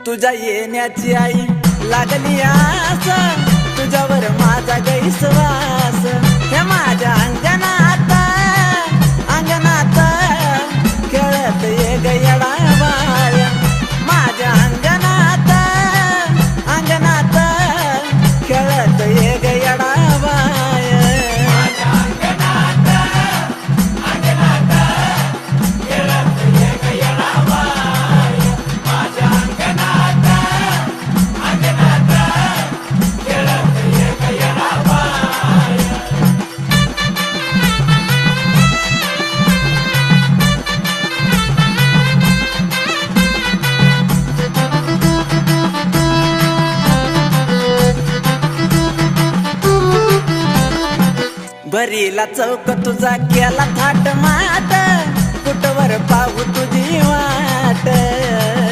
तुझ्या येण्याची आई लागली आस, तुझ्यावर माझा गैसवास. हे माझ्या अंगणात अंगणात खेळत ये गयडा बाया. माझ्या अंगणात अंगणात खेळत ये गयडा बाया. बरीला चौक तुझा केला थाट माट, कुठवर पाहू तुझी वाट.